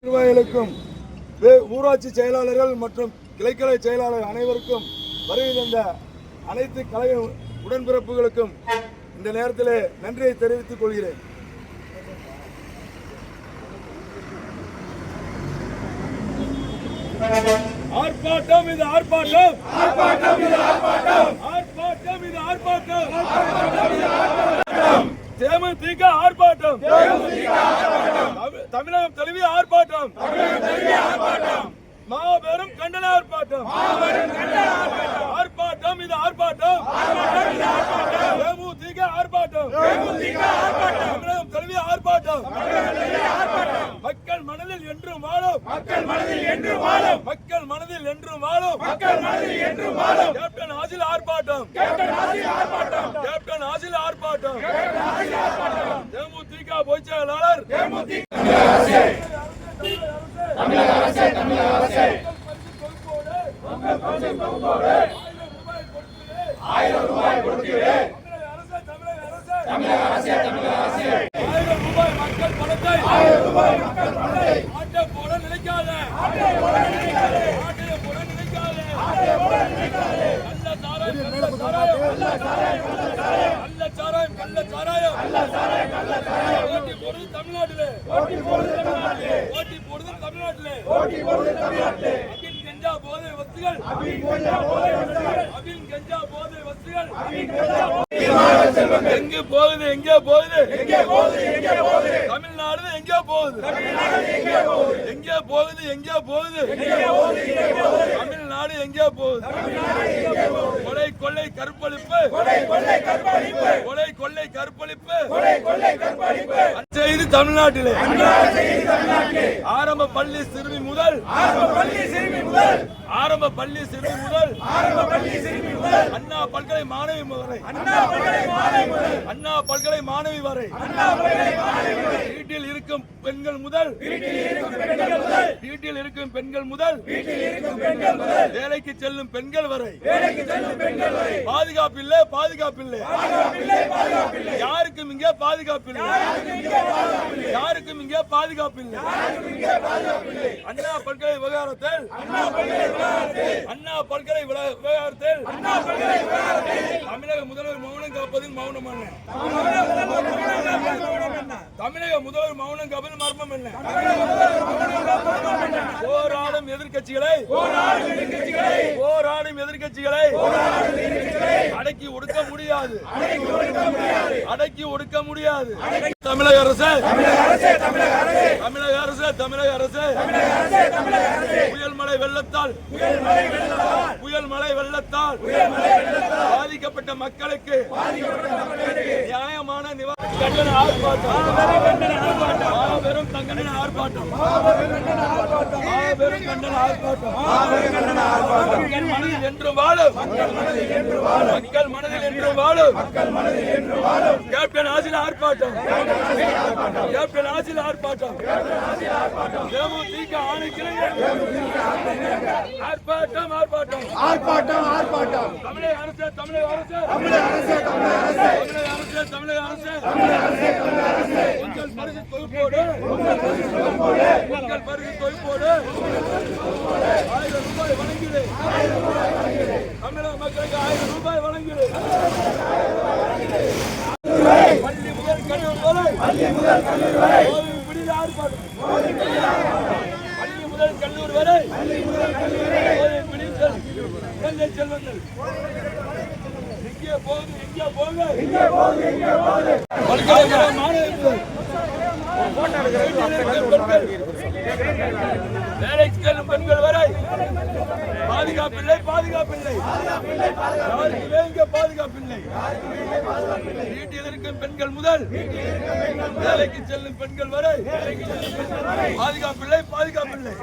நிர்வாகிகளுக்கும் ஊராட்சி செயலாளர்கள் மற்றும் கிளைக்கலை செயலாளர் அனைவருக்கும் வருகை தந்த அனைத்து கலை உடன்பிறப்புகளுக்கும் இந்த நேரத்தில் நன்றியை தெரிவித்துக் கொள்கிறேன். ஆர்ப்பாட்டம் இது ஆர்ப்பாட்டம், ஆர்ப்பாட்டம் இது ஆர்ப்பாட்டம், ஆர்ப்பாட்டம் இது ஆர்ப்பாட்டம், தேமுதிக ஆர்ப்பாட்டம், தமிழகம் தழுவிய ஆர்ப்பாட்டம், மாபெரும் கண்டன ஆர்ப்பாட்டம், ஆர்ப்பாட்டம் இது ஆர்ப்பாட்டம், தேமுதிக ஆர்ப்பாட்டம், தமிழகம் தழுவிய ஆர்ப்பாட்டம், மக்கள் மனதில் என்றும் வாழும், மக்கள் மனதில் என்றும் வாழும், மக்கள் மனதில் என்றும் வாழும், மக்கள் மனதில் என்றும் வாழும். கேப்டன் ஆசில் ஆர்ப்பாட்டம், கேப்டன் ஆசில் ஆர்ப்பாட்டம், கேப்டன் ஆசில் ஆர்ப்பாட்டம், கேப்டன் ஆசில் ஆர்ப்பாட்டம். தேமுதிக பொதுச் செயலாளர், தேமுதிக தமிழக அரசே, தமிழக அரசே, ₹1000 கொடுக்கிறேன், தமிழக அரசே, தமிழக அரசே, ₹1000 மக்கள் பணத்தை, ₹1000 மக்கள் பணத்தை ஆட்டை போட நினைக்காத, ஆட்டை போட நினைக்காத, ஆட்டை போட நினைக்காத, ஆட்டை போட நினைக்காத. நல்ல சாராயம், நல்ல சாராயம், நல்ல சாராயம், நல்ல சாராயம், நல்ல சாராயம், நல்ல சாராயம், நல்ல சாராயம், நல்ல சாராயம். ஓட்டி போடுறது தமிழ்நாட்டிலே, ஓட்டி போடுறது தமிழ்நாட்டிலே, ஓட்டி போடுறது தமிழ்நாட்டிலே, ஓட்டி போடுறது தமிழ்நாட்டிலே. அபின் கஞ்சா போதை வஸ்துகள், அபின் கஞ்சா போதை வஸ்துகள், அபின் கஞ்சா போதை வஸ்துகள், அபின் கஞ்சா எங்கே போகுது, எங்கே போகுது, எங்கே போகுது, எங்கே போகுது, தமிழ்நாடு எங்கே போகுது, தமிழ்நாடு எங்கே போகுது, எங்கே போகுது, எங்கே போகுது, எங்கே போகுது, எங்கே போகுது, தமிழ்நாடு எங்கே போகுது, தமிழ்நாடு எங்கே போகுது. கொலை கொள்ளை கற்பழிப்பு, கொலை கொள்ளை கற்பழிப்பு, கொலை கொள்ளை கற்பழிப்பு, கொலை கொள்ளை கற்பழிப்பு செய்து தமிழ்நாட்டிலே, ஆரம்ப பள்ளி சிறுமி முதல், ஆரம்ப பள்ளி சிறுமி முதல், ஆரம்ப பள்ளி சிறுமி முதல், ஆரம்ப பள்ளி சிறுமி முதல், அண்ணா பல்கலை மாணவி வரை, அண்ணா பல்கலை மாணவி முதல், அண்ணா பல்கலை மாணவி வரை, அண்ணா பல்கலை மாணவி வரை, வீட்டில் இருக்கும் பெண்கள் முதல், வீட்டில் இருக்கும் பெண்கள் முதல், வீட்டில் இருக்கும் பெண்கள் முதல், வீட்டில் இருக்கும் பெண்கள் முதல், வேலைக்கு செல்லும் பெண்கள் வரை, வேலைக்கு செல்லும் பெண்கள் வரை, பாதுகாப்பில்லை, பாதுகாப்பில்லை, பாதுகாப்பில்லை, பாதுகாப்பில்லை, யாருக்கும் இங்கே பாதுகாப்பில்லை, யாருக்கும் இங்கே பாதுகாப்பில்லை, அண்ணா பல்கலை விவகாரத்தில், அண்ணா பல்கலை விவகாரத்தில், அண்ணா பல்கலை விவகாரத்தில், அண்ணா பல்கலை விவகாரத்தில் தமிழக முதல்வர் மௌனம் காப்பதில் மௌனம் என்ன, தமிழக முதல்வர் மௌனம் காப்பதில் மர்மம் என்ன, போராடும் எதிர்கட்சிகளை, போராடும் எதிர்கட்சிகளை அடக்கி ஒடுக்க முடியாது, அடக்கி ஒடுக்க முடியாது. தமிழக அரசு, தமிழக அரசு, தமிழக அரசு, தமிழக அரசு, தமிழக அரசு, புயல் மழை வெள்ளத்தால், புயல் மழை வெள்ளத்தால் பாதிக்கப்பட்ட மக்களுக்கு நியாயமான கண்டன ஆர்ப்பாட்டம், மாபெரும் கண்டன ஆர்ப்பாட்டம், மாபெரும் கண்டன ஆர்ப்பாட்டம், மக்கள் மனதில் என்று வாழும், மக்கள் மனதில் என்று வாழும், மக்கள் மனதில் என்று வாழும், மக்கள் மனதில் என்று வாழும். கேப்டன் ஆசில் ஆர்ப்பாட்டம், கேப்டன் ஆசில் ஆர்ப்பாட்டம், தேமுதிக ஆணைக்கிளை ஆர்ப்பாட்டம், ஆர்ப்பாட்டம், ஆர்ப்பாட்டம், ஆர்ப்பாட்டம். தமிழக அரசு, தமிழக அரசு, தமிழக அரசு, தமிழக அரசு, தமிழக அரசு, தமிழக அரசு, தமிழக அரசு, உங்கள் பரிசு தொகுப்போடு, உங்கள் பரிசு தொகுப்போடு, உங்கள் பரிசு தொகுப்போடு ₹1000 வழங்குது, தமிழக மக்களுக்கு ₹1000 வழங்குது. பள்ளி முதல் கல்லூரி வரை, பள்ளி முதல் கல்லூரி வரை விடுதலை ஆர்ப்பாட்டம், பள்ளி முதல் கல்லூரி வரை, பள்ளி முதல் கல்லூரி வரை விடுதல் குழந்தை செல்வங்கள் எங்கே போகுது, எங்கே போகுது, எங்கே போகுது, எங்கே போகுது, பல்கலைக்கழக மாணவர்கள் வேலைக்கு செல்லும் பெண்கள் வரை பாதுகாப்பில்லை, பாதுகாப்பில்லை, யாருக்குமே இங்கே பாதுகாப்பில்லை. வீட்டில் இருக்கும் பெண்கள் முதல் வேலைக்கு செல்லும் பெண்கள் வரை பாதுகாப்பில்லை, பாதுகாப்பில்லை.